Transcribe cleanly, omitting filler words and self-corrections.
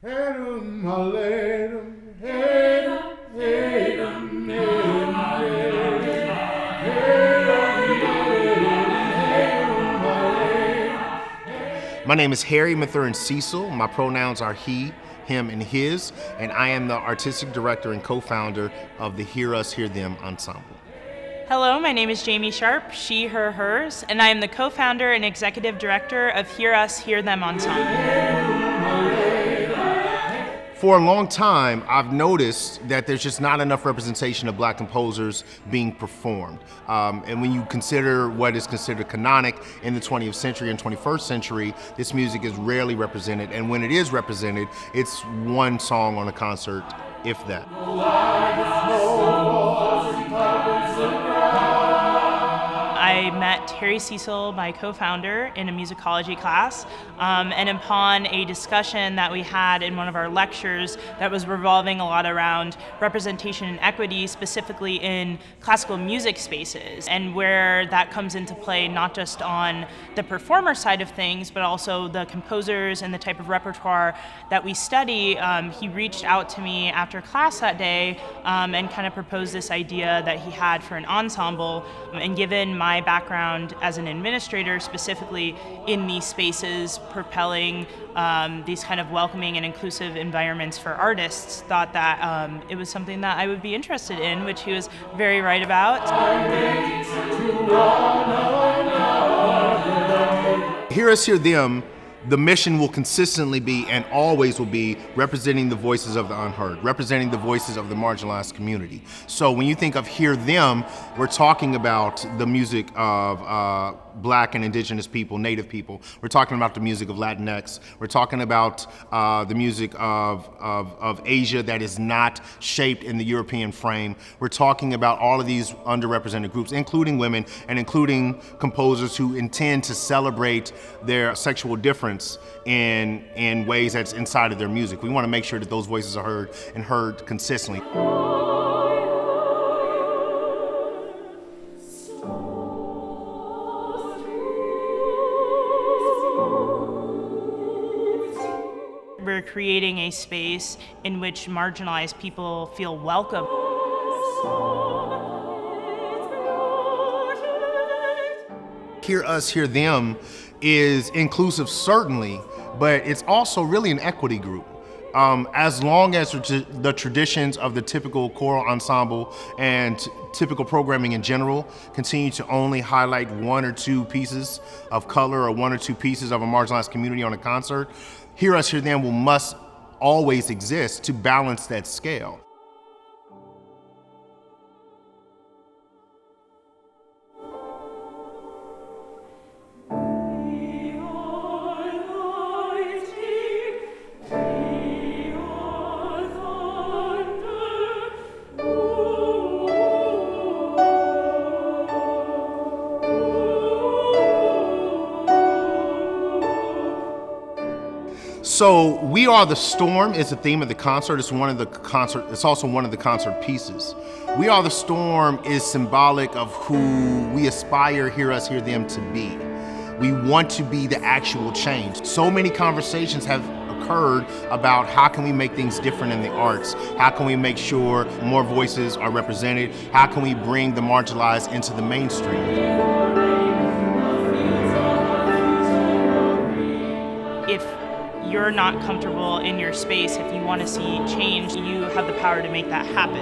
My name is Harry Mathurin Cecil. My pronouns are he, him, and his, and I am the artistic director and co-founder of the Hear Us, Hear Them ensemble. Hello, my name is Jamie Sharp, she, her, hers, and I am the co-founder and executive director of Hear Us, Hear Them ensemble. For a long time, I've noticed that there's just not enough representation of Black composers being performed. And when you consider what is considered canonic in the 20th century and 21st century, this music is rarely represented. And when it is represented, it's one song on a concert, if that. I met Harry Cecil, my co-founder, in a musicology class, and upon a discussion that we had in one of our lectures that was revolving a lot around representation and equity, specifically in classical music spaces, and where that comes into play not just on the performer side of things, but also the composers and the type of repertoire that we study, he reached out to me after class that day and kind of proposed this idea that he had for an ensemble. And given my background as an administrator, specifically in these spaces, propelling these kind of welcoming and inclusive environments for artists, thought that it was something that I would be interested in, which he was very right about. Hear Us, Hear Them. The mission will consistently be and always will be representing the voices of the unheard, representing the voices of the marginalized community. So when you think of Hear Them, we're talking about the music of Black and Indigenous people, Native people. We're talking about the music of Latinx. We're talking about the music of Asia that is not shaped in the European frame. We're talking about all of these underrepresented groups, including women and including composers who intend to celebrate their sexual difference in ways that's inside of their music. We want to make sure that those voices are heard and heard consistently. We're creating a space in which marginalized people feel welcome. Hear Us, Hear Them is inclusive, certainly, but it's also really an equity group. As long as the traditions of the typical choral ensemble and typical programming in general continue to only highlight one or two pieces of color or one or two pieces of a marginalized community on a concert, Hear Us, Hear Them must always exist to balance that scale. So We Are the Storm is the theme of the concert. It's also one of the concert pieces. We Are the Storm is symbolic of who we aspire Hear Us, Hear Them to be. We want to be the actual change. So many conversations have occurred about how can we make things different in the arts? How can we make sure more voices are represented? How can we bring the marginalized into the mainstream? If you're not comfortable in your space, if you want to see change, you have the power to make that happen.